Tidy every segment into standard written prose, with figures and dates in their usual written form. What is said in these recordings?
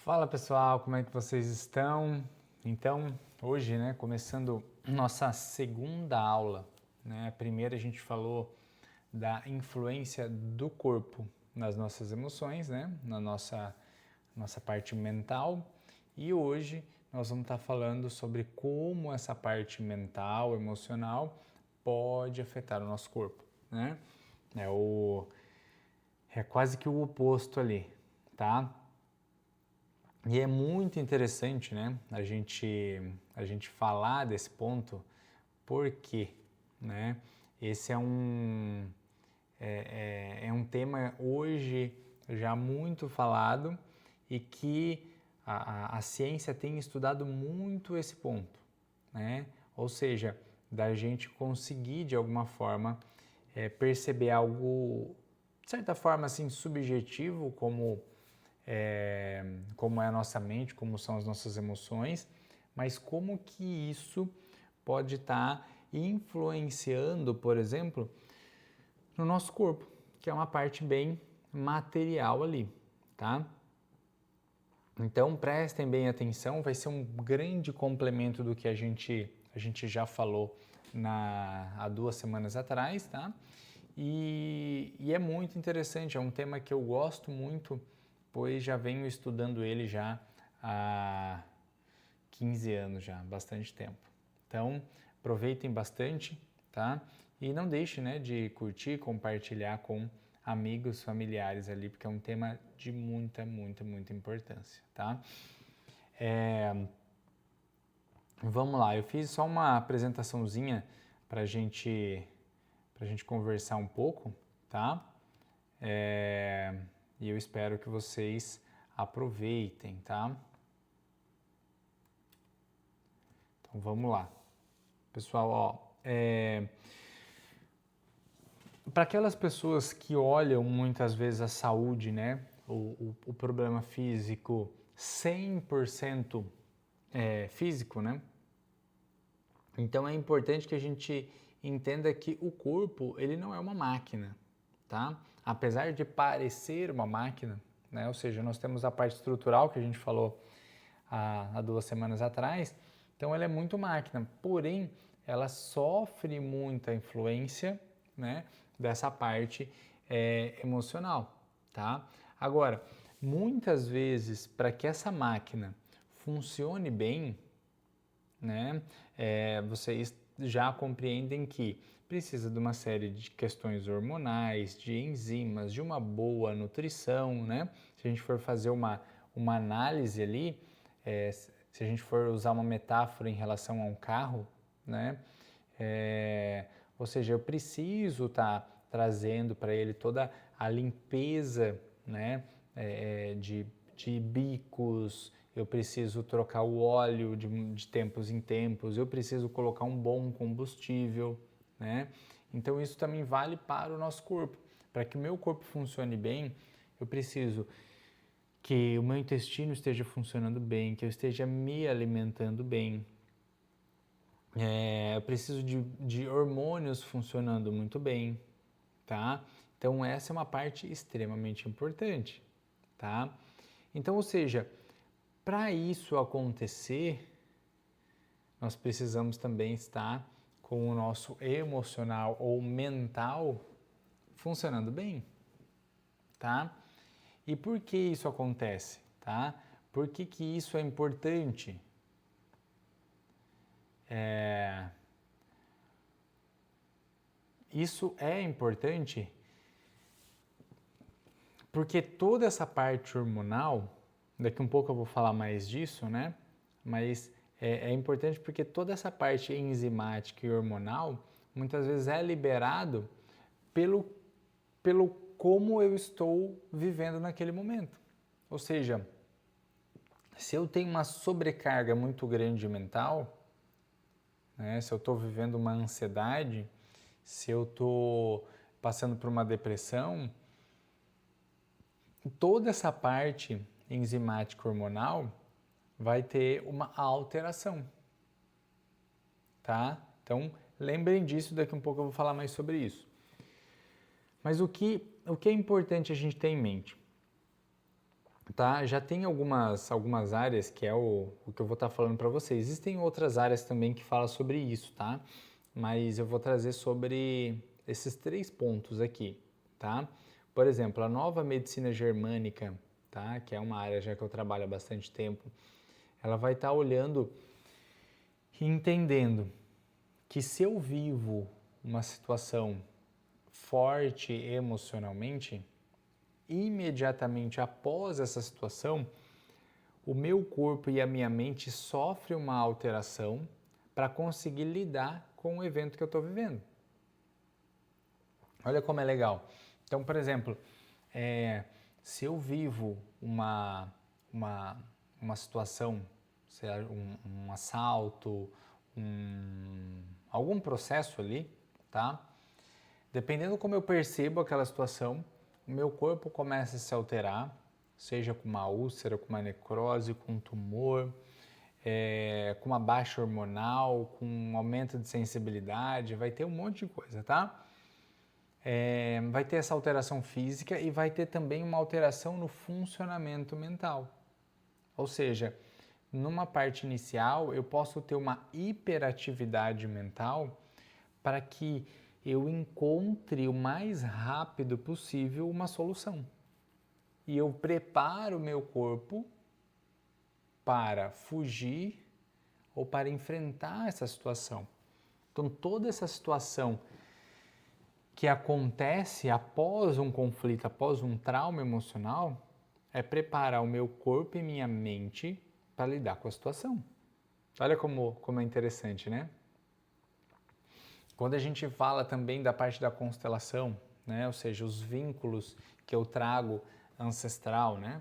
Fala pessoal, como é que vocês estão? Então, hoje, começando nossa segunda aula, A primeira a gente falou da influência do corpo nas nossas emoções, Na nossa parte mental, e hoje nós vamos estar falando sobre como essa parte mental, emocional pode afetar o nosso corpo, É o é quase que o oposto ali, tá? E é muito interessante, a gente falar desse ponto, porque, esse é um tema hoje já muito falado e que a ciência tem estudado muito esse ponto, Ou seja, da gente conseguir de alguma forma perceber algo, de certa forma assim, subjetivo, como é a nossa mente, como são as nossas emoções, mas como que isso pode estar influenciando, por exemplo, no nosso corpo, que é uma parte bem material ali, tá? Então prestem bem atenção, vai ser um grande complemento do que a gente já falou há 2 semanas atrás, tá? E é muito interessante, é um tema que eu gosto muito, pois já venho estudando ele já há 15 anos já, bastante tempo. Então, aproveitem bastante, tá? E não deixe, de curtir, compartilhar com amigos, familiares ali, porque é um tema de muita, muita, muita importância, tá? Vamos lá, eu fiz só uma apresentaçãozinha para gente conversar um pouco, tá? E eu espero que vocês aproveitem, tá? Então vamos lá. Pessoal, para aquelas pessoas que olham muitas vezes a saúde, o problema físico 100% físico, Então é importante que a gente entenda que o corpo, ele não é uma máquina, tá? Apesar de parecer uma máquina, Ou seja, nós temos a parte estrutural que a gente falou há 2 semanas atrás, então ela é muito máquina, porém ela sofre muita influência, dessa parte emocional, tá? Agora, muitas vezes, para que essa máquina funcione bem, vocês já compreendem que precisa de uma série de questões hormonais, de enzimas, de uma boa nutrição, Se a gente for fazer uma análise ali, se a gente for usar uma metáfora em relação a um carro, ou seja, eu preciso estar trazendo para ele toda a limpeza, de bicos, eu preciso trocar o óleo de tempos em tempos, eu preciso colocar um bom combustível, Então isso também vale para o nosso corpo. Para que o meu corpo funcione bem, eu preciso que o meu intestino esteja funcionando bem, que eu esteja me alimentando bem. Eu preciso de hormônios funcionando muito bem, tá? Então essa é uma parte extremamente importante, tá? Então, ou seja, para isso acontecer, nós precisamos também estar com o nosso emocional ou mental funcionando bem, tá? E por que isso acontece, tá? Por que isso é importante? Isso é importante porque toda essa parte hormonal, daqui um pouco eu vou falar mais disso, Mas é importante porque toda essa parte enzimática e hormonal muitas vezes é liberado pelo como eu estou vivendo naquele momento. Ou seja, se eu tenho uma sobrecarga muito grande mental, se eu estou vivendo uma ansiedade, se eu estou passando por uma depressão, toda essa parte enzimática hormonal vai ter uma alteração, tá? Então, lembrem disso, daqui um pouco eu vou falar mais sobre isso. Mas o que é importante a gente ter em mente? tá? Já tem algumas áreas que é o que eu vou estar falando para vocês. Existem outras áreas também que falam sobre isso, tá? Mas eu vou trazer sobre esses 3 pontos aqui, tá? Por exemplo, a nova medicina germânica, tá? Que é uma área já que eu trabalho há bastante tempo, ela vai estar olhando e entendendo que se eu vivo uma situação forte emocionalmente, imediatamente após essa situação, o meu corpo e a minha mente sofrem uma alteração para conseguir lidar com o evento que eu estou vivendo. Olha como é legal. Então, por exemplo, se eu vivo uma situação, seja um assalto, algum processo ali, tá? Dependendo como eu percebo aquela situação, o meu corpo começa a se alterar, seja com uma úlcera, com uma necrose, com um tumor, com uma baixa hormonal, com um aumento de sensibilidade, vai ter um monte de coisa, tá? Vai ter essa alteração física e vai ter também uma alteração no funcionamento mental. Ou seja, numa parte inicial eu posso ter uma hiperatividade mental para que eu encontre o mais rápido possível uma solução. E eu preparo o meu corpo para fugir ou para enfrentar essa situação. Então, toda essa situação que acontece após um conflito, após um trauma emocional, é preparar o meu corpo e minha mente para lidar com a situação. Olha como é interessante, né? Quando a gente fala também da parte da constelação, né? Ou seja, os vínculos que eu trago ancestral, né?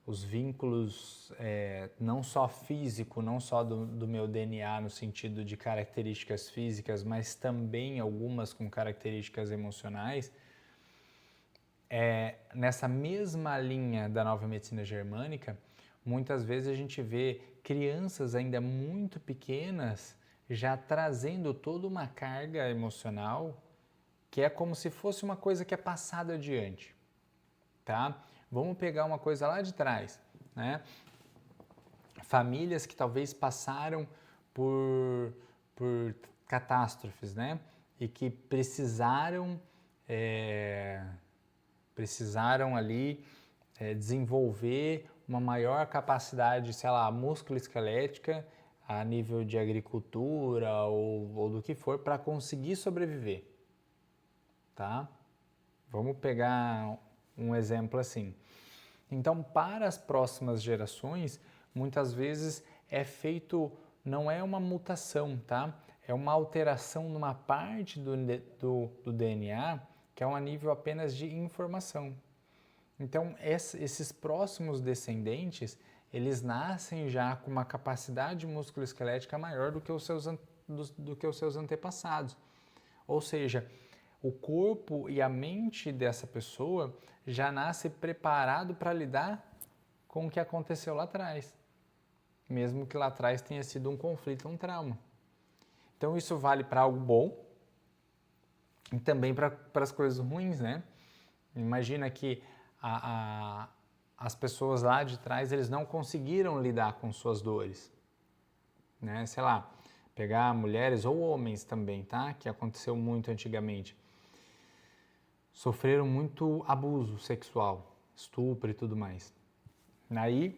Os vínculos não só físico, não só do meu DNA no sentido de características físicas, mas também algumas com características emocionais, nessa mesma linha da nova medicina germânica, muitas vezes a gente vê crianças ainda muito pequenas já trazendo toda uma carga emocional que é como se fosse uma coisa que é passada adiante, tá? Vamos pegar uma coisa lá de trás, né? Famílias que talvez passaram por catástrofes, né? E que precisaram ali desenvolver uma maior capacidade, sei lá, músculo-esquelética a nível de agricultura ou do que for para conseguir sobreviver, tá? Vamos pegar um exemplo assim. Então, para as próximas gerações, muitas vezes é feito, não é uma mutação, tá? É uma alteração numa parte do DNA que é um nível apenas de informação. Então, esses próximos descendentes, eles nascem já com uma capacidade musculoesquelética maior do que os seus antepassados. Ou seja, o corpo e a mente dessa pessoa já nasce preparado para lidar com o que aconteceu lá atrás, mesmo que lá atrás tenha sido um conflito, um trauma. Então isso vale para algo bom e também para as coisas ruins, né? Imagina que as pessoas lá de trás eles não conseguiram lidar com suas dores, né? Sei lá, pegar mulheres ou homens também, tá? Que aconteceu muito antigamente. Sofreram muito abuso sexual, estupro e tudo mais. Aí,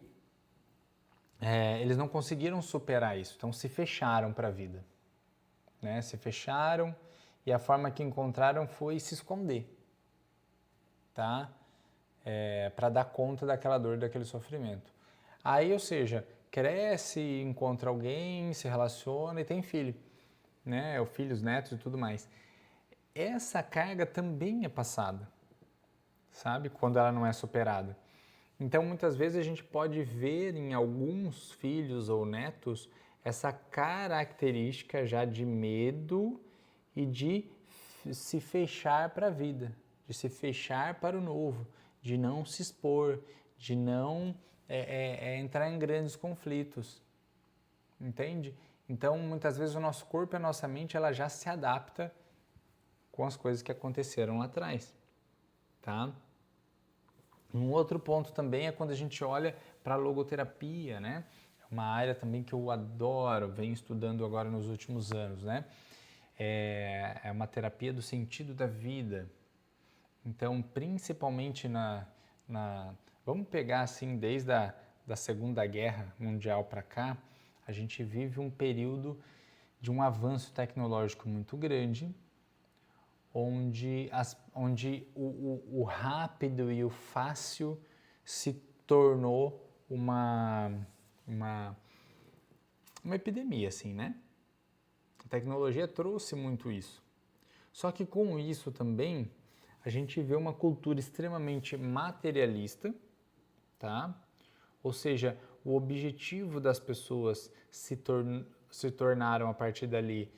eles não conseguiram superar isso, então se fecharam para a vida, né? Se fecharam e a forma que encontraram foi se esconder, tá? Para dar conta daquela dor, daquele sofrimento. Aí, ou seja, cresce, encontra alguém, se relaciona e tem filho, né? Ou filhos, netos e tudo mais. Essa carga também é passada, sabe? Quando ela não é superada. Então, muitas vezes a gente pode ver em alguns filhos ou netos essa característica já de medo e de se fechar para a vida, de se fechar para o novo, de não se expor, de não entrar em grandes conflitos, entende? Então, muitas vezes o nosso corpo e a nossa mente ela já se adapta com as coisas que aconteceram lá atrás, tá? Um outro ponto também é quando a gente olha para a logoterapia, né? É uma área também que eu adoro, venho estudando agora nos últimos anos, né? É uma terapia do sentido da vida. Então, principalmente vamos pegar assim, desde da Segunda Guerra Mundial para cá, a gente vive um período de um avanço tecnológico muito grande, onde o rápido e o fácil se tornou uma epidemia, assim, né? A tecnologia trouxe muito isso. Só que com isso também a gente vê uma cultura extremamente materialista, tá? Ou seja, o objetivo das pessoas se tornaram a partir dali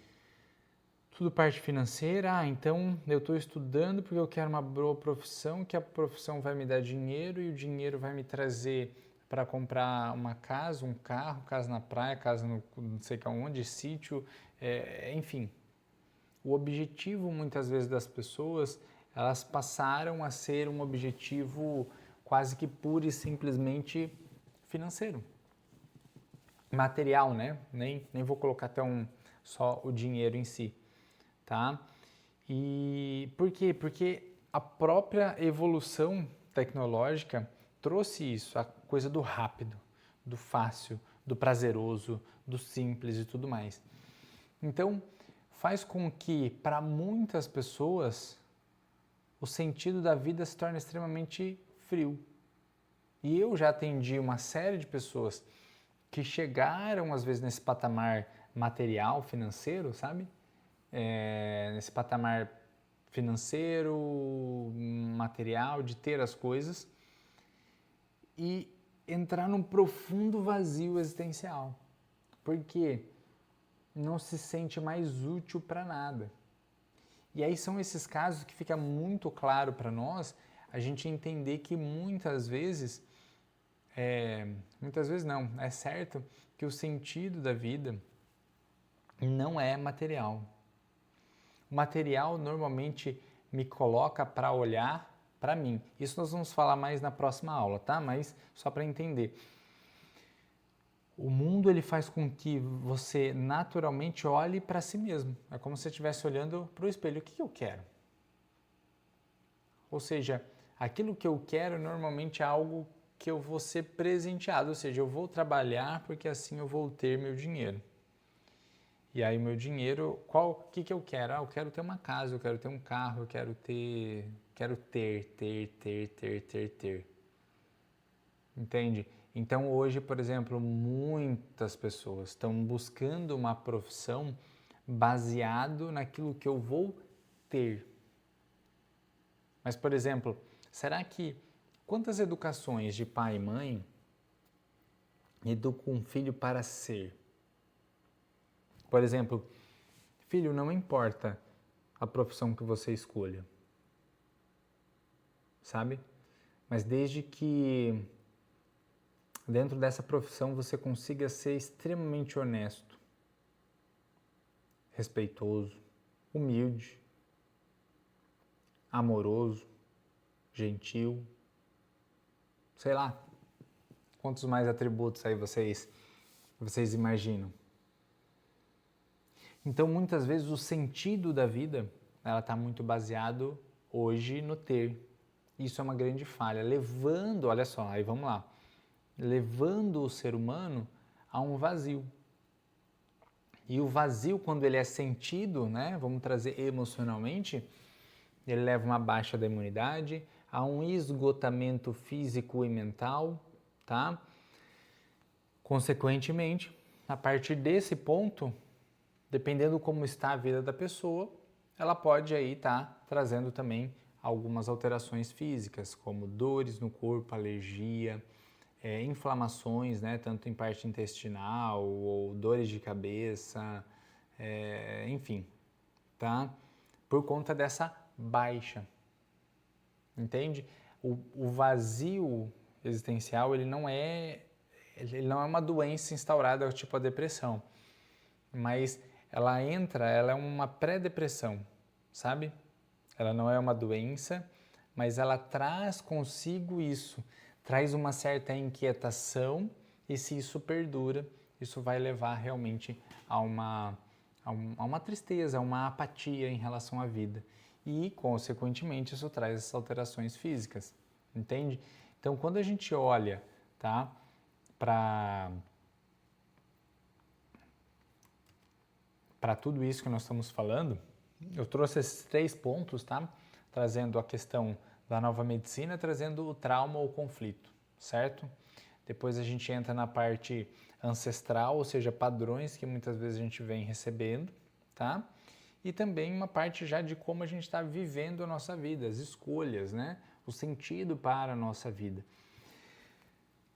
tudo parte financeira. Então eu estou estudando porque eu quero uma boa profissão, que a profissão vai me dar dinheiro e o dinheiro vai me trazer para comprar uma casa, um carro, casa na praia, casa no não sei onde, sítio, enfim. O objetivo muitas vezes das pessoas, elas passaram a ser um objetivo quase que pura e simplesmente financeiro. Material, né? Nem vou colocar só o dinheiro em si, tá? E por quê? Porque a própria evolução tecnológica trouxe isso, a coisa do rápido, do fácil, do prazeroso, do simples e tudo mais. Então, faz com que, para muitas pessoas, o sentido da vida se torne extremamente frio. E eu já atendi uma série de pessoas que chegaram, às vezes, nesse patamar material, financeiro, sabe? Nesse patamar financeiro, material, de ter as coisas, e entrar num profundo vazio existencial. Porque não se sente mais útil para nada. E aí são esses casos que fica muito claro para nós a gente entender que muitas vezes não, é certo que o sentido da vida não é material. O material normalmente me coloca para olhar para mim. Isso nós vamos falar mais na próxima aula, tá? Mas só para entender. O mundo ele faz com que você naturalmente olhe para si mesmo. É como se você estivesse olhando para o espelho. O que eu quero? Ou seja, aquilo que eu quero normalmente é algo que eu vou ser presenteado. Ou seja, eu vou trabalhar porque assim eu vou ter meu dinheiro. E aí meu dinheiro, o que eu quero? Eu quero ter uma casa, eu quero ter um carro, eu quero ter. Entende? Então hoje, por exemplo, muitas pessoas estão buscando uma profissão baseado naquilo que eu vou ter. Mas, por exemplo, será que quantas educações de pai e mãe educam um filho para ser? Por exemplo, filho, não importa a profissão que você escolha, sabe? Mas desde que dentro dessa profissão você consiga ser extremamente honesto, respeitoso, humilde, amoroso, gentil, sei lá, quantos mais atributos aí vocês imaginam. Então, muitas vezes o sentido da vida, ela está muito baseado hoje no ter. Isso é uma grande falha, levando, olha só, aí vamos lá, levando o ser humano a um vazio. E o vazio, quando ele é sentido, né, vamos trazer emocionalmente, ele leva uma baixa da imunidade, a um esgotamento físico e mental, tá? Consequentemente, a partir desse ponto, dependendo como está a vida da pessoa, ela pode aí estar trazendo também algumas alterações físicas, como dores no corpo, alergia, inflamações, né, tanto em parte intestinal ou dores de cabeça, enfim, tá? Por conta dessa baixa, entende? O vazio existencial ele não é uma doença instaurada tipo a depressão, mas ela é uma pré-depressão, sabe? Ela não é uma doença, mas ela traz consigo isso, traz uma certa inquietação, e se isso perdura, isso vai levar realmente a uma tristeza, a uma apatia em relação à vida. E, consequentemente, isso traz essas alterações físicas, entende? Então, quando a gente olha, tá, para tudo isso que nós estamos falando, eu trouxe esses 3 pontos, tá? Trazendo a questão da nova medicina, trazendo o trauma ou conflito, certo? Depois a gente entra na parte ancestral, ou seja, padrões que muitas vezes a gente vem recebendo, tá? E também uma parte já de como a gente está vivendo a nossa vida, as escolhas, né? O sentido para a nossa vida.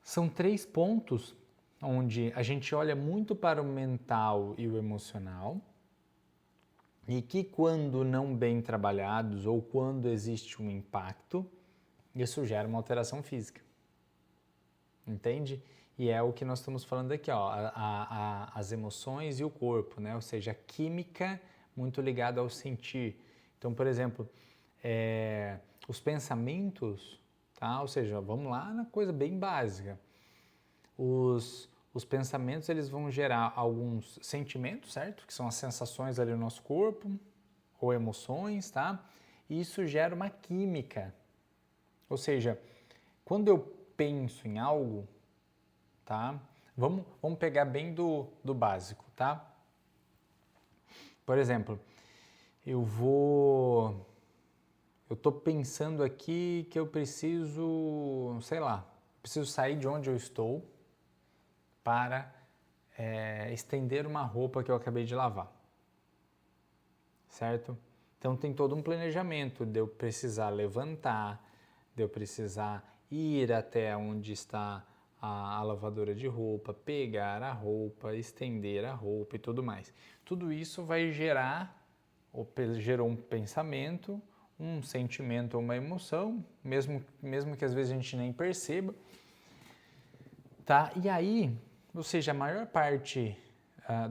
São 3 pontos onde a gente olha muito para o mental e o emocional, e que quando não bem trabalhados ou quando existe um impacto, isso gera uma alteração física. Entende? E é o que nós estamos falando aqui, ó, as emoções e o corpo, né? Ou seja, a química muito ligada ao sentir. Então, por exemplo, os pensamentos, tá? Ou seja, vamos lá na coisa bem básica. Os pensamentos, eles vão gerar alguns sentimentos, certo? Que são as sensações ali no nosso corpo, ou emoções, tá? E isso gera uma química. Ou seja, quando eu penso em algo, tá? Vamos pegar bem do básico, tá? Por exemplo, eu tô pensando aqui que eu preciso, sei lá, preciso sair de onde eu estou para estender uma roupa que eu acabei de lavar, certo? Então tem todo um planejamento de eu precisar levantar, de eu precisar ir até onde está a lavadora de roupa, pegar a roupa, estender a roupa e tudo mais. Tudo isso vai gerou um pensamento, um sentimento ou uma emoção, mesmo que às vezes a gente nem perceba, tá? E aí, ou seja, a maior parte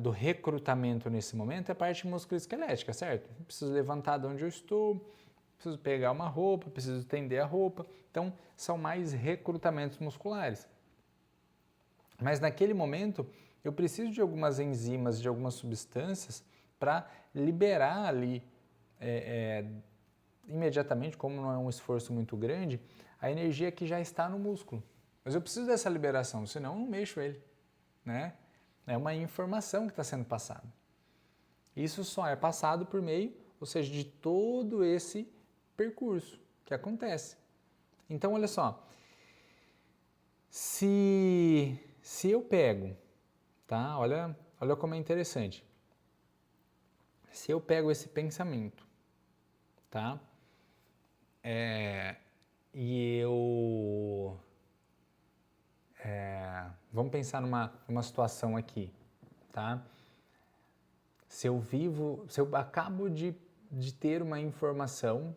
do recrutamento nesse momento é a parte musculoesquelética, certo? Preciso levantar de onde eu estou, preciso pegar uma roupa, preciso estender a roupa. Então, são mais recrutamentos musculares. Mas naquele momento, eu preciso de algumas enzimas, de algumas substâncias para liberar ali imediatamente, como não é um esforço muito grande, a energia que já está no músculo. Mas eu preciso dessa liberação, senão eu não mexo ele, né? É uma informação que está sendo passada. Isso só é passado por meio, ou seja, de todo esse percurso que acontece. Então, olha só, se eu pego, tá? Olha como é interessante. Se eu pego esse pensamento, tá? E eu... vamos pensar numa situação aqui, tá? Se eu acabo de ter uma informação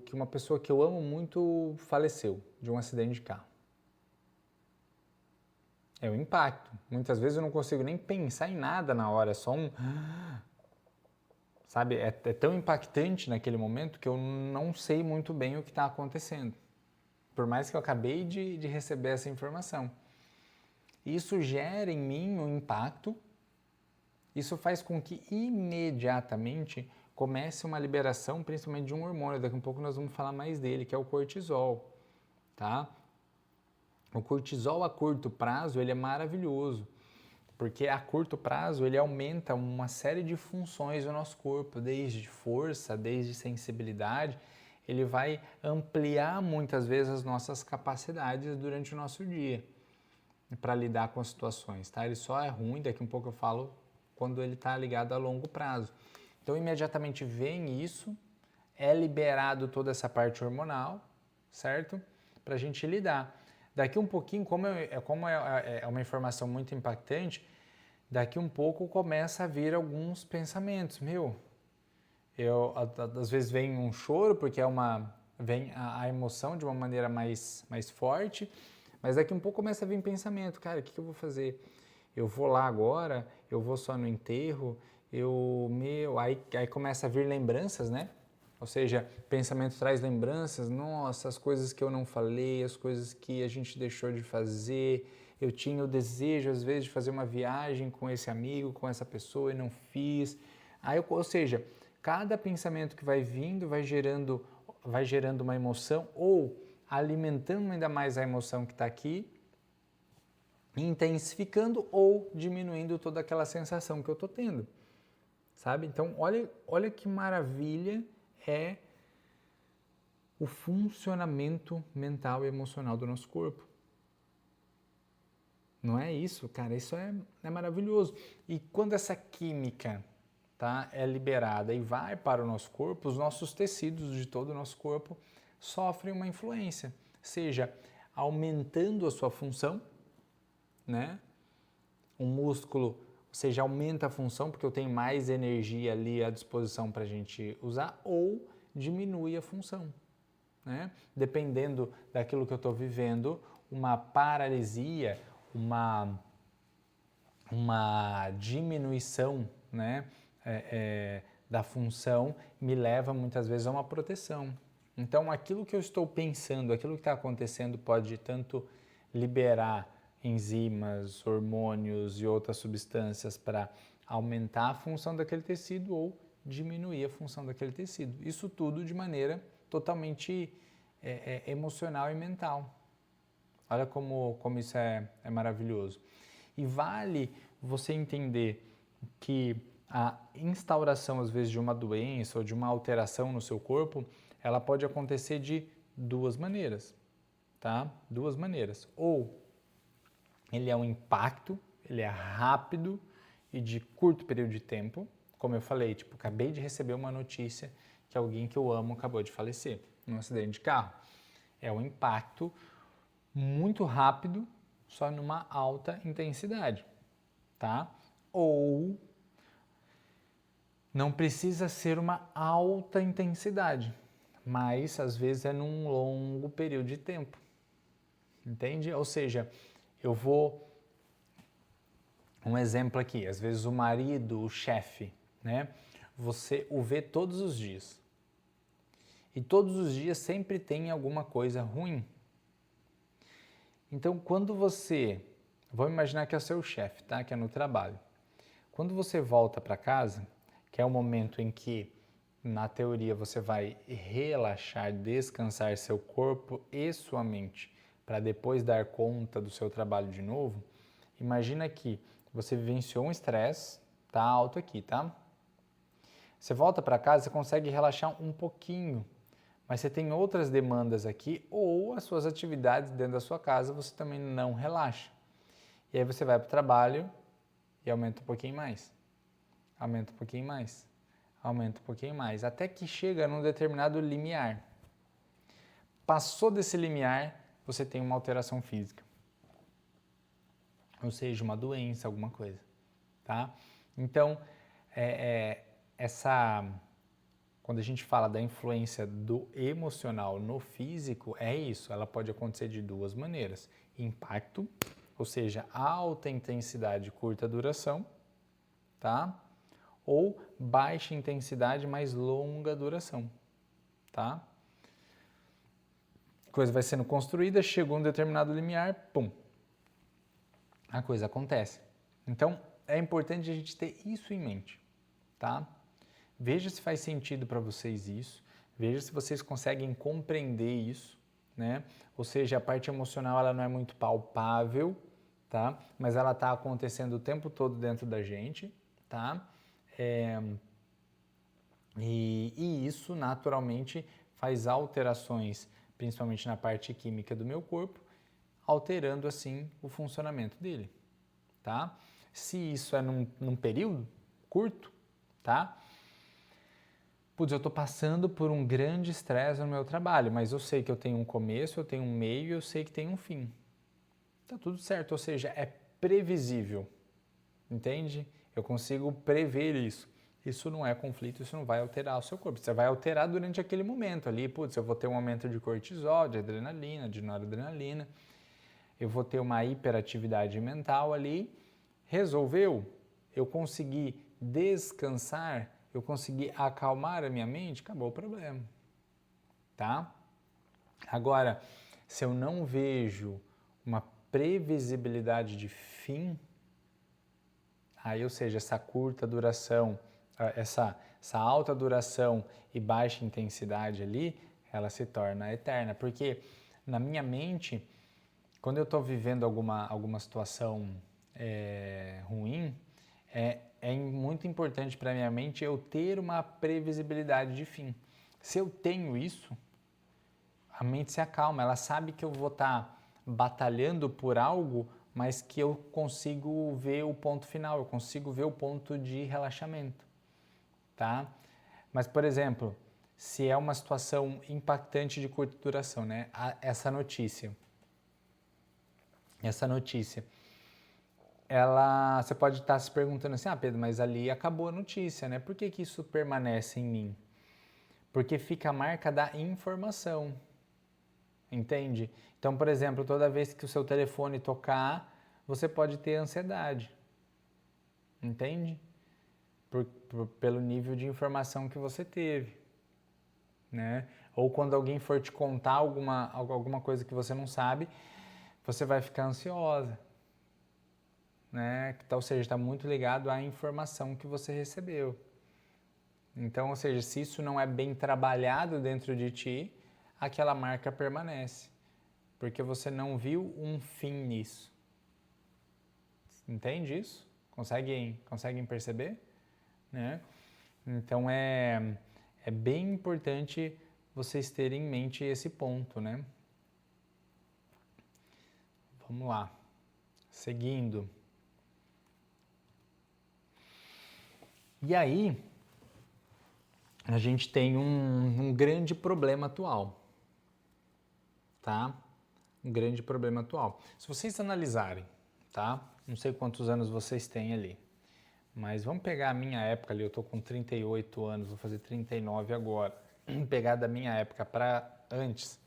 que uma pessoa que eu amo muito faleceu de um acidente de carro. É um impacto. Muitas vezes eu não consigo nem pensar em nada na hora, é só um... Sabe, é tão impactante naquele momento que eu não sei muito bem o que está acontecendo. Por mais que eu acabei de receber essa informação. Isso gera em mim um impacto, isso faz com que imediatamente comece uma liberação, principalmente de um hormônio, daqui a um pouco nós vamos falar mais dele, que é o cortisol, tá? O cortisol a curto prazo, ele é maravilhoso, porque a curto prazo ele aumenta uma série de funções do nosso corpo, desde força, desde sensibilidade, ele vai ampliar muitas vezes as nossas capacidades durante o nosso dia para lidar com as situações, tá? Ele só é ruim, daqui a um pouco eu falo, quando ele está ligado a longo prazo. Então, imediatamente vem isso, é liberado toda essa parte hormonal, certo? Para a gente lidar. Daqui um pouquinho, como é uma informação muito impactante, daqui um pouco começa a vir alguns pensamentos. Às vezes vem um choro, porque vem a emoção de uma maneira mais forte, mas daqui um pouco começa a vir pensamento. Cara, o que eu vou fazer? Eu vou lá agora? Eu vou só no enterro? Aí começa a vir lembranças, né? Ou seja, pensamento traz lembranças, nossa, as coisas que eu não falei, as coisas que a gente deixou de fazer, eu tinha o desejo às vezes de fazer uma viagem com esse amigo, com essa pessoa e não fiz. Aí, ou seja, cada pensamento que vai vindo vai gerando uma emoção ou alimentando ainda mais a emoção que está aqui, intensificando ou diminuindo toda aquela sensação que eu estou tendo, sabe? Então, olha que maravilha é o funcionamento mental e emocional do nosso corpo. Não é isso, cara? Isso é maravilhoso. E quando essa química, tá, é liberada e vai para o nosso corpo, os nossos tecidos de todo o nosso corpo sofrem uma influência, seja aumentando a sua função, né? Um músculo, ou seja, aumenta a função porque eu tenho mais energia ali à disposição para a gente usar, ou diminui a função, né? Dependendo daquilo que eu estou vivendo, uma paralisia, uma diminuição, né, da função me leva muitas vezes a uma proteção. Então, aquilo que eu estou pensando, aquilo que está acontecendo pode tanto liberar enzimas, hormônios e outras substâncias para aumentar a função daquele tecido ou diminuir a função daquele tecido. Isso tudo de maneira totalmente emocional e mental. Olha como isso é maravilhoso. E vale você entender que a instauração, às vezes, de uma doença ou de uma alteração no seu corpo, ela pode acontecer de duas maneiras, tá? Duas maneiras. Ou ele é um impacto, ele é rápido e de curto período de tempo. Como eu falei, tipo, acabei de receber uma notícia que alguém que eu amo acabou de falecer num acidente de carro. É um impacto muito rápido, só numa alta intensidade, tá? Ou não precisa ser uma alta intensidade, mas às vezes é num longo período de tempo, entende? Ou seja, eu vou... Um exemplo aqui, às vezes o marido, o chefe, né? Você o vê todos os dias. E todos os dias sempre tem alguma coisa ruim. Então, quando você... Vamos imaginar que é o seu chefe, tá? Que é no trabalho. Quando você volta para casa, que é o momento em que, na teoria, você vai relaxar, descansar seu corpo e sua mente para depois dar conta do seu trabalho de novo, imagina que você vivenciou um estresse, tá alto aqui, tá? Você volta para casa, você consegue relaxar um pouquinho, mas você tem outras demandas aqui ou as suas atividades dentro da sua casa, você também não relaxa. E aí você vai para o trabalho e aumenta um pouquinho mais, aumenta um pouquinho mais, aumenta um pouquinho mais, até que chega num determinado limiar. Passou desse limiar, você tem uma alteração física. Ou seja, uma doença, alguma coisa, tá? Então, quando a gente fala da influência do emocional no físico, é isso, ela pode acontecer de duas maneiras. Impacto, ou seja, alta intensidade, curta duração, tá? Ou baixa intensidade, mas longa duração, tá? A coisa vai sendo construída, chegou um determinado limiar, pum, a coisa acontece. Então, é importante a gente ter isso em mente, tá? Veja se faz sentido para vocês isso, veja se vocês conseguem compreender isso, né? Ou seja, a parte emocional ela não é muito palpável, tá? Mas ela está acontecendo o tempo todo dentro da gente, tá? E isso naturalmente faz alterações, principalmente na parte química do meu corpo, alterando assim o funcionamento dele, tá? Se isso é num período curto, tá? Putz, eu estou passando por um grande estresse no meu trabalho, mas eu sei que eu tenho um começo, eu tenho um meio e eu sei que tem um fim. Tá tudo certo, ou seja, é previsível, entende? Eu consigo prever isso. Isso não é conflito, isso não vai alterar o seu corpo. Você vai alterar durante aquele momento ali, putz, eu vou ter um aumento de cortisol, de adrenalina, de noradrenalina, eu vou ter uma hiperatividade mental ali. Resolveu? Eu consegui descansar eu conseguir acalmar a minha mente, acabou o problema, tá? Agora, se eu não vejo uma previsibilidade de fim, aí, ou seja, essa curta duração, essa alta duração e baixa intensidade ali, ela se torna eterna, porque na minha mente, quando eu estou vivendo alguma situação ruim, é muito importante para a minha mente eu ter uma previsibilidade de fim. Se eu tenho isso, a mente se acalma, ela sabe que eu vou estar batalhando por algo, mas que eu consigo ver o ponto final, eu consigo ver o ponto de relaxamento, tá? Mas, por exemplo, se é uma situação impactante de curta duração, né? Essa notícia, você pode estar se perguntando assim, Pedro, mas ali acabou a notícia, né? Por que isso permanece em mim? Porque fica a marca da informação, entende? Então, por exemplo, toda vez que o seu telefone tocar, você pode ter ansiedade, entende? Pelo nível de informação que você teve, né? Ou quando alguém for te contar alguma coisa que você não sabe, você vai ficar ansiosa, né? Ou seja, está muito ligado à informação que você recebeu. Então, ou seja, se isso não é bem trabalhado dentro de ti, aquela marca permanece, porque você não viu um fim nisso. Entende isso? Conseguem perceber? Né? Então, é bem importante vocês terem em mente esse ponto, né? Vamos lá. Seguindo. E aí, a gente tem um grande problema atual, tá? Um grande problema atual. Se vocês analisarem, tá? Não sei quantos anos vocês têm ali, mas vamos pegar a minha época ali, eu tô com 38 anos, vou fazer 39 agora. Pegar da minha época para antes.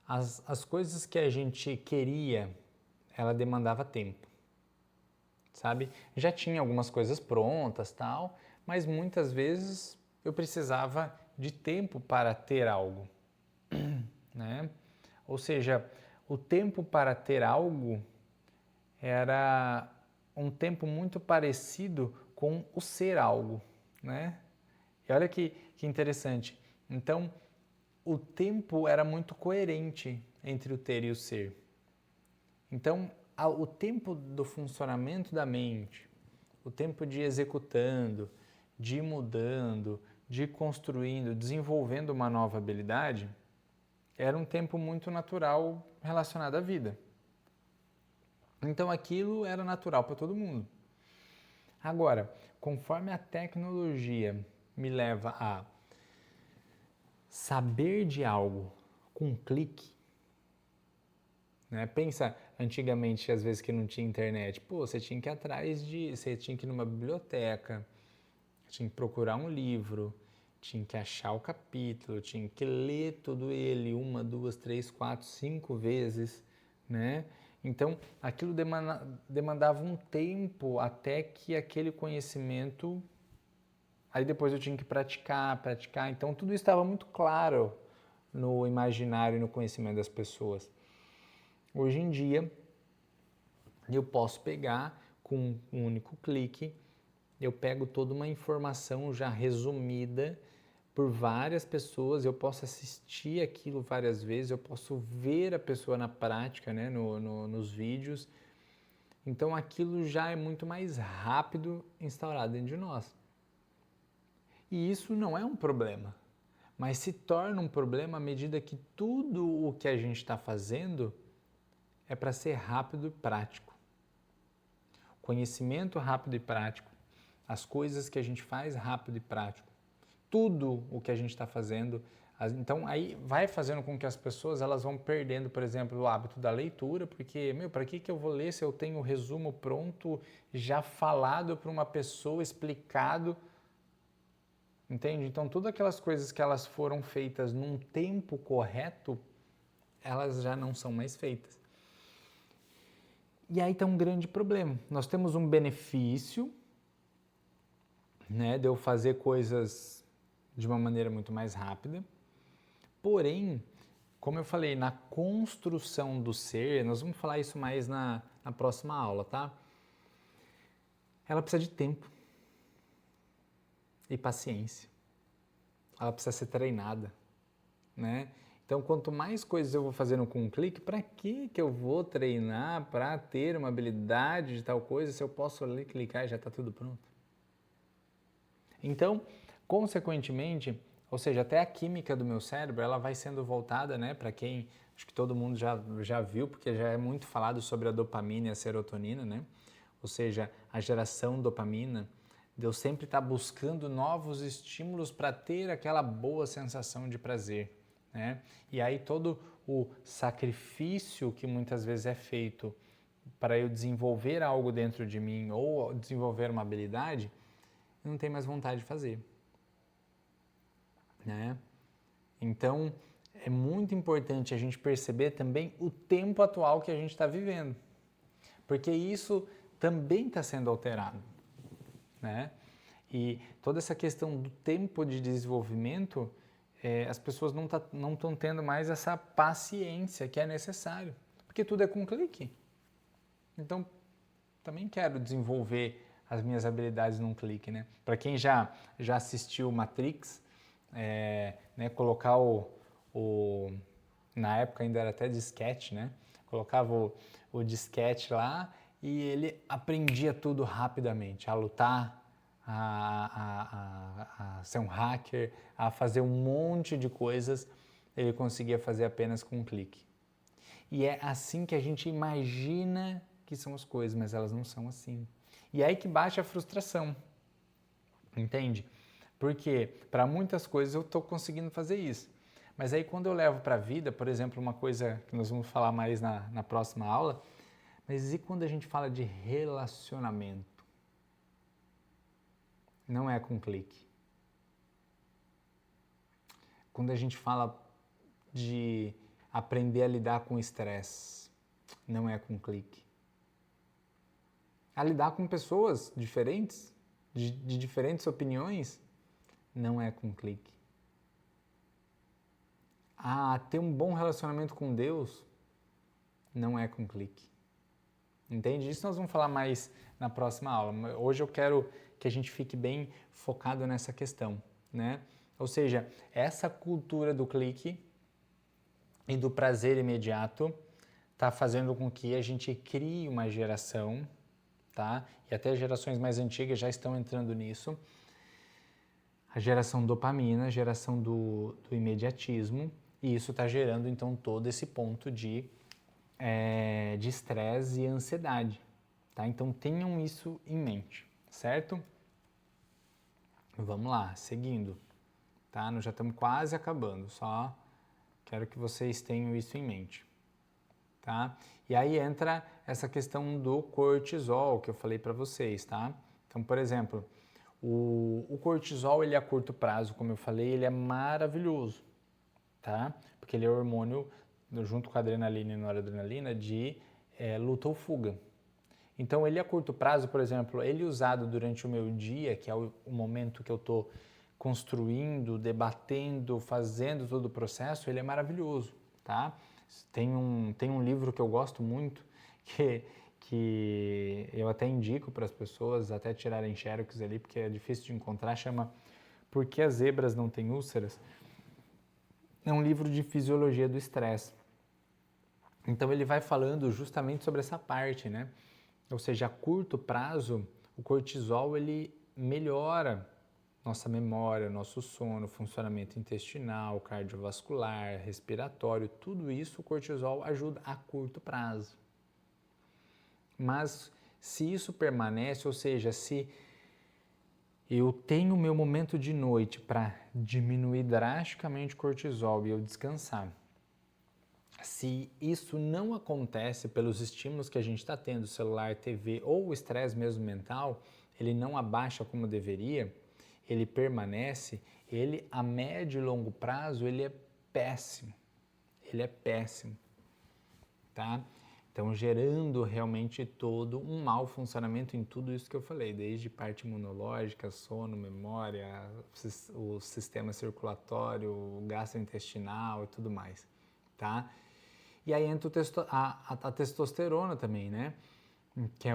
As coisas que a gente queria, ela demandava tempo, sabe? Já tinha algumas coisas prontas, tal, mas muitas vezes eu precisava de tempo para ter algo, né? Ou seja, o tempo para ter algo era um tempo muito parecido com o ser algo, né? E olha que interessante. Então, o tempo era muito coerente entre o ter e o ser. Então, o tempo do funcionamento da mente, o tempo de ir executando, de ir mudando, de ir construindo, desenvolvendo uma nova habilidade, era um tempo muito natural relacionado à vida. Então aquilo era natural para todo mundo. Agora, conforme a tecnologia me leva a saber de algo com um clique, né? Pensa antigamente, às vezes que não tinha internet, você tinha que ir você tinha que ir numa biblioteca, tinha que procurar um livro, tinha que achar o capítulo, tinha que ler todo ele 1, 2, 3, 4, 5 vezes, né? Então, aquilo demandava um tempo até que aquele conhecimento... Aí depois eu tinha que praticar. Então, tudo isso estava muito claro no imaginário e no conhecimento das pessoas. Hoje em dia, eu posso pegar com um único clique, eu pego toda uma informação já resumida por várias pessoas, eu posso assistir aquilo várias vezes, eu posso ver a pessoa na prática, né, nos vídeos. Então aquilo já é muito mais rápido instaurado dentro de nós. E isso não é um problema, mas se torna um problema à medida que tudo o que a gente está fazendo é para ser rápido e prático. Conhecimento rápido e prático, as coisas que a gente faz rápido e prático, tudo o que a gente está fazendo. Então aí vai fazendo com que as pessoas elas vão perdendo, por exemplo, o hábito da leitura, porque, para que eu vou ler se eu tenho o resumo pronto, já falado para uma pessoa, explicado, entende? Então todas aquelas coisas que elas foram feitas num tempo correto, elas já não são mais feitas. E aí está um grande problema. Nós temos um benefício né, de eu fazer coisas de uma maneira muito mais rápida. Porém, como eu falei, na construção do ser, nós vamos falar isso mais na próxima aula, tá? Ela precisa de tempo e paciência. Ela precisa ser treinada, né? Então, quanto mais coisas eu vou fazendo com um clique, para que eu vou treinar para ter uma habilidade de tal coisa se eu posso ali clicar e já está tudo pronto? Então, consequentemente, ou seja, até a química do meu cérebro, ela vai sendo voltada, né, para quem, acho que todo mundo já viu, porque já é muito falado sobre a dopamina e a serotonina, né? Ou seja, a geração dopamina, de eu sempre estar buscando novos estímulos para ter aquela boa sensação de prazer, né? E aí todo o sacrifício que muitas vezes é feito para eu desenvolver algo dentro de mim ou desenvolver uma habilidade, eu não tenho mais vontade de fazer, né? Então, é muito importante a gente perceber também o tempo atual que a gente está vivendo, porque isso também está sendo alterado, né? E toda essa questão do tempo de desenvolvimento, as pessoas não estão tendo mais essa paciência que é necessário, porque tudo é com clique. Então, também quero desenvolver as minhas habilidades num clique, né? Para quem já assistiu Matrix, né, colocar na época ainda era até disquete, né? Colocava o disquete lá e ele aprendia tudo rapidamente, a lutar, a ser um hacker, a fazer um monte de coisas, ele conseguia fazer apenas com um clique. E é assim que a gente imagina que são as coisas, mas elas não são assim. E é aí que bate a frustração, entende? Porque para muitas coisas eu estou conseguindo fazer isso. Mas aí quando eu levo para a vida, por exemplo, uma coisa que nós vamos falar mais na próxima aula, mas e quando a gente fala de relacionamento? Não é com clique. Quando a gente fala de aprender a lidar com o estresse, não é com clique. A lidar com pessoas diferentes, de diferentes opiniões, não é com clique. A ter um bom relacionamento com Deus, não é com clique. Entende? Isso nós vamos falar mais na próxima aula. Hoje eu quero que a gente fique bem focado nessa questão, né? Ou seja, essa cultura do clique e do prazer imediato está fazendo com que a gente crie uma geração, tá? E até gerações mais antigas já estão entrando nisso. A geração dopamina, a geração do imediatismo, e isso está gerando então todo esse ponto de estresse e ansiedade, tá? Então tenham isso em mente, certo? Vamos lá, seguindo, tá? Nós já estamos quase acabando, só quero que vocês tenham isso em mente, tá? E aí entra essa questão do cortisol que eu falei para vocês, tá? Então, por exemplo, o cortisol, ele a curto prazo, como eu falei, ele é maravilhoso, tá? Porque ele é o hormônio, junto com a adrenalina e noradrenalina, de luta ou fuga. Então, ele a curto prazo, por exemplo, ele usado durante o meu dia, que é o momento que eu estou construindo, debatendo, fazendo todo o processo, ele é maravilhoso, tá? Tem um livro que eu gosto muito, que eu até indico para as pessoas até tirarem xerox ali, porque é difícil de encontrar, chama Por que as Zebras Não Têm Úlceras? É um livro de fisiologia do estresse. Então ele vai falando justamente sobre essa parte, né? Ou seja, a curto prazo, o cortisol ele melhora nossa memória, nosso sono, funcionamento intestinal, cardiovascular, respiratório, tudo isso o cortisol ajuda a curto prazo. Mas se isso permanece, ou seja, se eu tenho meu momento de noite para diminuir drasticamente o cortisol e eu descansar, se isso não acontece pelos estímulos que a gente está tendo, celular, TV ou o estresse mesmo mental, ele não abaixa como deveria, ele permanece, ele a médio e longo prazo, ele é péssimo. Ele é péssimo, tá? Então, gerando realmente todo um mau funcionamento em tudo isso que eu falei, desde parte imunológica, sono, memória, o sistema circulatório, gastrointestinal e tudo mais, tá? E aí entra a testosterona também, né? Que é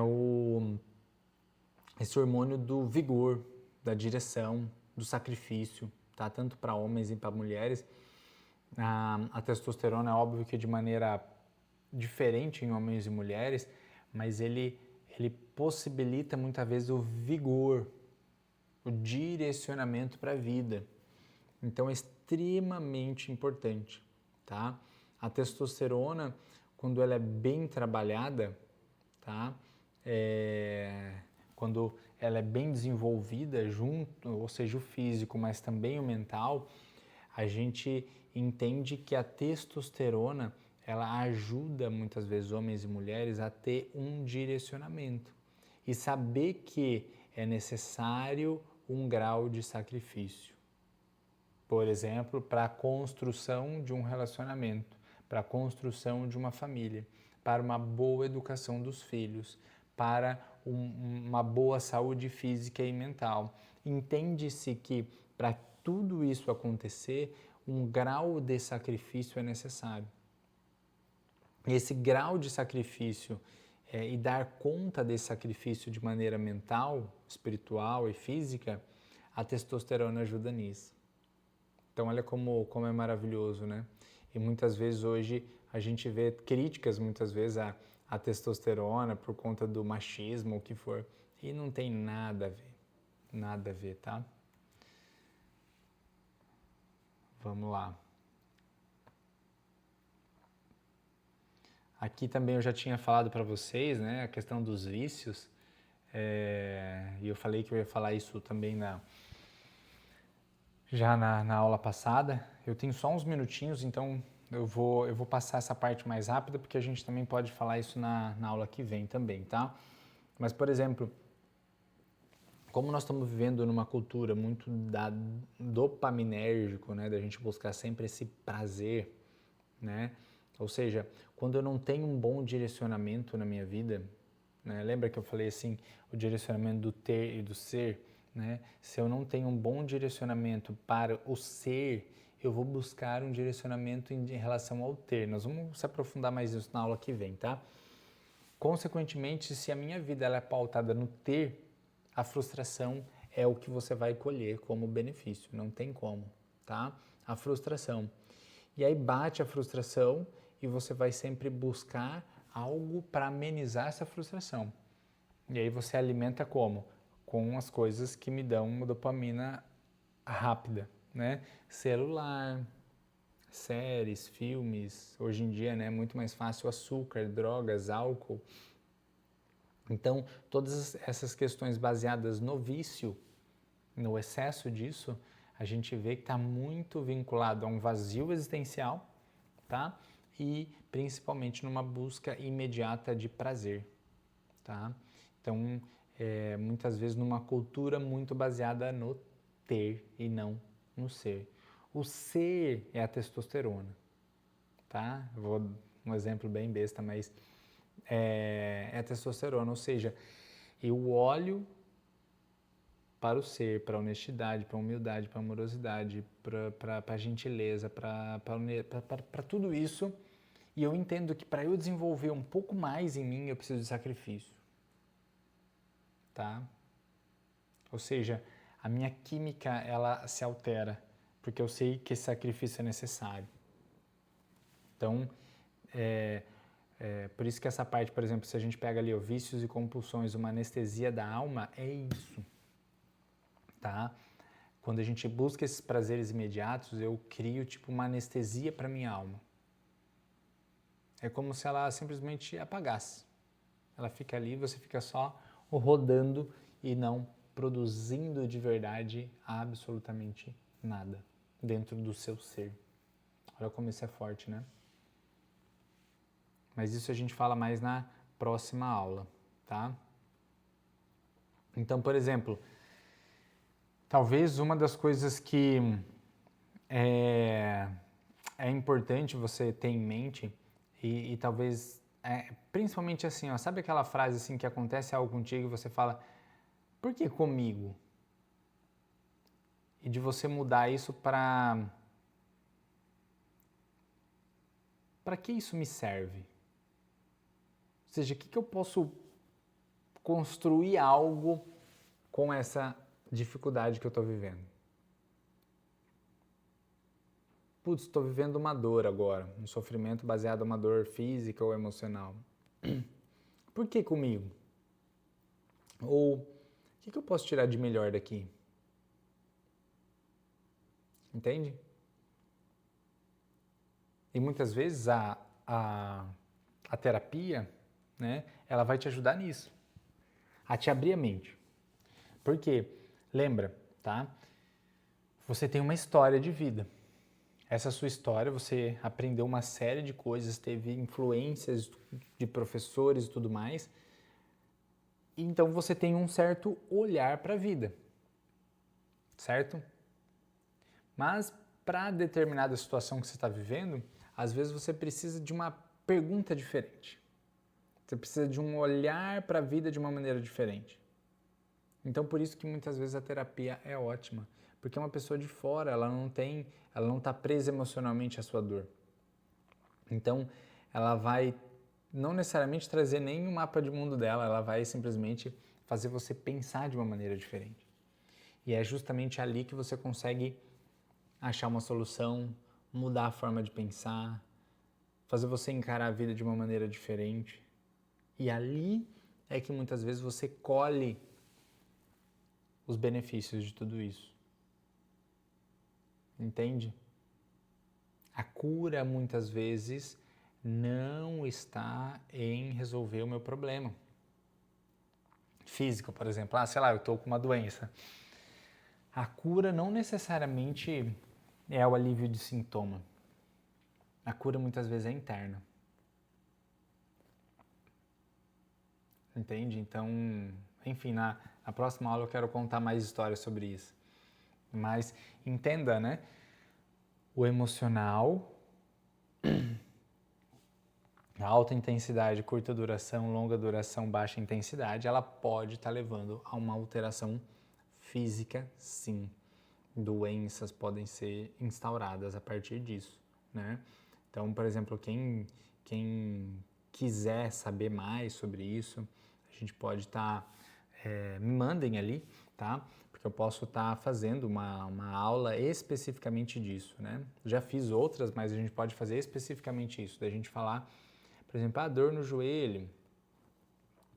esse hormônio do vigor, da direção, do sacrifício, tá? Tanto para homens e para mulheres. A testosterona é óbvio que de maneira diferente em homens e mulheres, mas ele possibilita muitas vezes o vigor, o direcionamento para a vida. Então é extremamente importante, tá? A testosterona, quando ela é bem trabalhada, tá? Quando ela é bem desenvolvida junto, ou seja, o físico, mas também o mental, a gente entende que a testosterona ela ajuda muitas vezes homens e mulheres a ter um direcionamento e saber que é necessário um grau de sacrifício. Por exemplo, para a construção de um relacionamento, para a construção de uma família, para uma boa educação dos filhos, para uma boa saúde física e mental. Entende-se que para tudo isso acontecer, um grau de sacrifício é necessário. Esse grau de sacrifício e dar conta desse sacrifício de maneira mental, espiritual e física, a testosterona ajuda nisso. Então olha como é maravilhoso, né? E muitas vezes hoje a gente vê críticas muitas vezes à testosterona por conta do machismo, o que for, e não tem nada a ver, tá? Vamos lá. Aqui também eu já tinha falado para vocês, né, a questão dos vícios, e eu falei que eu ia falar isso também já na aula passada. Eu tenho só uns minutinhos, então eu vou passar essa parte mais rápida, porque a gente também pode falar isso na aula que vem também, tá? Mas, por exemplo, como nós estamos vivendo numa cultura muito dopaminérgico, né, da gente buscar sempre esse prazer, né? Ou seja, quando eu não tenho um bom direcionamento na minha vida, né? Lembra que eu falei assim, o direcionamento do ter e do ser, né? Se eu não tenho um bom direcionamento para o ser, eu vou buscar um direcionamento em relação ao ter. Nós vamos se aprofundar mais nisso na aula que vem, tá? Consequentemente, se a minha vida ela é pautada no ter, a frustração é o que você vai colher como benefício, não tem como, tá? A frustração. E aí bate a frustração e você vai sempre buscar algo para amenizar essa frustração. E aí você alimenta como? Com as coisas que me dão uma dopamina rápida, né? Celular, séries, filmes, hoje em dia, né, é muito mais fácil açúcar, drogas, álcool. Então, todas essas questões baseadas no vício, no excesso disso, a gente vê que está muito vinculado a um vazio existencial, tá? E principalmente numa busca imediata de prazer, tá? Então, muitas vezes numa cultura muito baseada no ter e não no ser. O ser é a testosterona, tá? Vou dar um exemplo bem besta, mas é a testosterona, ou seja, eu olho para o ser, para a honestidade, para a humildade, para a amorosidade, para a gentileza, para tudo isso, e eu entendo que para eu desenvolver um pouco mais em mim, eu preciso de sacrifício, tá? Ou seja, a minha química, ela se altera, porque eu sei que esse sacrifício é necessário. Então, por isso que essa parte, por exemplo, se a gente pega ali o vícios e compulsões, uma anestesia da alma, é isso, tá? Quando a gente busca esses prazeres imediatos, eu crio tipo uma anestesia para minha alma. É como se ela simplesmente apagasse. Ela fica ali, você fica só rodando e não produzindo de verdade absolutamente nada dentro do seu ser. Olha como isso é forte, né? Mas isso a gente fala mais na próxima aula, tá? Então, por exemplo, talvez uma das coisas que é importante você ter em mente e talvez principalmente assim, ó, sabe aquela frase assim que acontece algo contigo e você fala, por que comigo? E de você mudar isso para que isso me serve? Ou seja, o que eu posso construir algo com essa dificuldade que eu estou vivendo? Putz, estou vivendo uma dor agora, um sofrimento baseado em uma dor física ou emocional. Por que comigo? Ou o que eu posso tirar de melhor daqui? Entende? E muitas vezes a terapia, né, ela vai te ajudar nisso, a te abrir a mente. Porque, lembra, tá? Você tem uma história de vida. Essa sua história, você aprendeu uma série de coisas, teve influências de professores e tudo mais. Então você tem um certo olhar para a vida, certo? Mas para determinada situação que você está vivendo, às vezes você precisa de uma pergunta diferente. Você precisa de um olhar para a vida de uma maneira diferente. Então por isso que muitas vezes a terapia é ótima, porque uma pessoa de fora, ela não está presa emocionalmente à sua dor. Então ela vai não necessariamente trazer nem o mapa de mundo dela, ela vai simplesmente fazer você pensar de uma maneira diferente. E é justamente ali que você consegue achar uma solução, mudar a forma de pensar, fazer você encarar a vida de uma maneira diferente. E ali é que muitas vezes você colhe os benefícios de tudo isso. Entende? A cura muitas vezes não está em resolver o meu problema físico, por exemplo. Sei lá, eu estou com uma doença. A cura não necessariamente é o alívio de sintoma. A cura muitas vezes é interna. Entende? Então, enfim, na próxima aula eu quero contar mais histórias sobre isso. Mas entenda, né? O emocional, a alta intensidade, curta duração, longa duração, baixa intensidade, ela pode estar levando a uma alteração física, sim. Doenças podem ser instauradas a partir disso, né? Então, por exemplo, quem quiser saber mais sobre isso, a gente pode estar, me mandem ali, tá? Porque eu posso estar fazendo uma aula especificamente disso, né? Já fiz outras, mas a gente pode fazer especificamente isso, da gente falar, por exemplo, dor no joelho,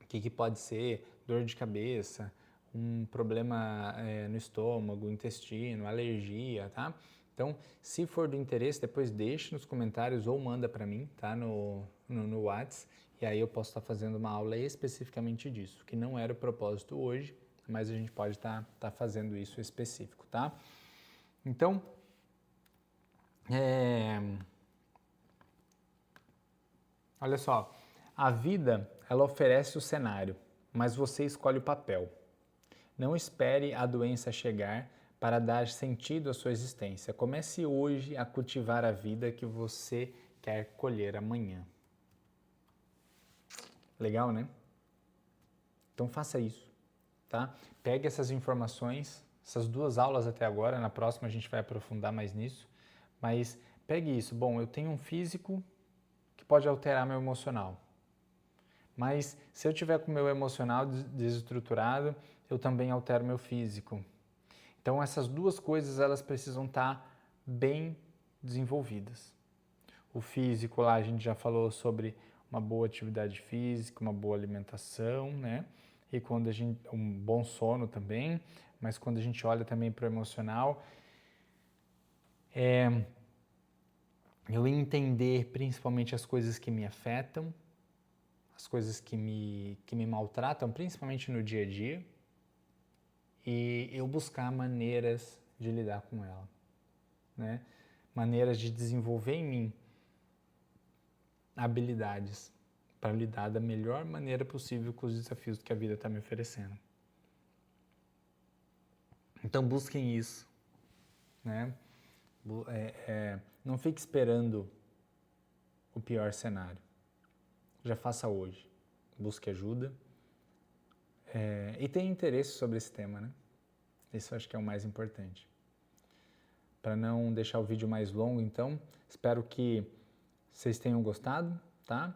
o que pode ser, dor de cabeça, um problema no estômago, intestino, alergia, tá? Então, se for do interesse, depois deixe nos comentários ou manda para mim, tá? No WhatsApp, e aí eu posso estar fazendo uma aula especificamente disso, que não era o propósito hoje, mas a gente pode estar fazendo isso específico, tá? Então, olha só, a vida, ela oferece o cenário, mas você escolhe o papel. Não espere a doença chegar para dar sentido à sua existência. Comece hoje a cultivar a vida que você quer colher amanhã. Legal, né? Então faça isso, tá? Pegue essas informações, essas 2 aulas até agora, na próxima a gente vai aprofundar mais nisso, mas pegue isso. Bom, eu tenho um físico que pode alterar meu emocional. Mas se eu tiver com o meu emocional desestruturado, eu também altero meu físico. Então essas 2 coisas elas precisam estar bem desenvolvidas. O físico lá a gente já falou sobre uma boa atividade física, uma boa alimentação, né? E quando um bom sono também, mas quando a gente olha também para o emocional, eu entender principalmente as coisas que me afetam, as coisas que me maltratam, principalmente no dia a dia, e eu buscar maneiras de lidar com ela, né? Maneiras de desenvolver em mim habilidades para lidar da melhor maneira possível com os desafios que a vida está me oferecendo. Então busquem isso, né? Não fique esperando o pior cenário. já faça hoje. Busque ajuda e tenha interesse sobre esse tema, né? Isso eu acho que é o mais importante. Para não deixar o vídeo mais longo, então, espero que vocês tenham gostado, tá?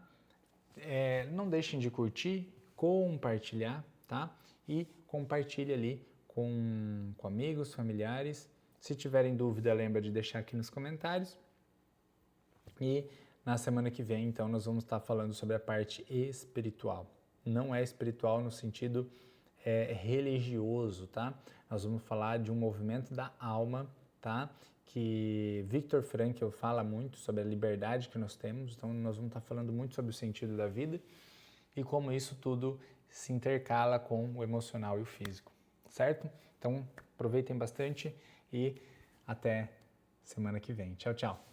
Não deixem de curtir, compartilhar, tá? E compartilhe ali com amigos, familiares. Se tiverem dúvida, lembra de deixar aqui nos comentários. E na semana que vem, então, nós vamos estar falando sobre a parte espiritual. Não é espiritual no sentido religioso, tá? Nós vamos falar de um movimento da alma, tá? Que Viktor Frankl fala muito sobre a liberdade que nós temos, então nós vamos estar falando muito sobre o sentido da vida e como isso tudo se intercala com o emocional e o físico, certo? Então aproveitem bastante e até semana que vem. Tchau, tchau!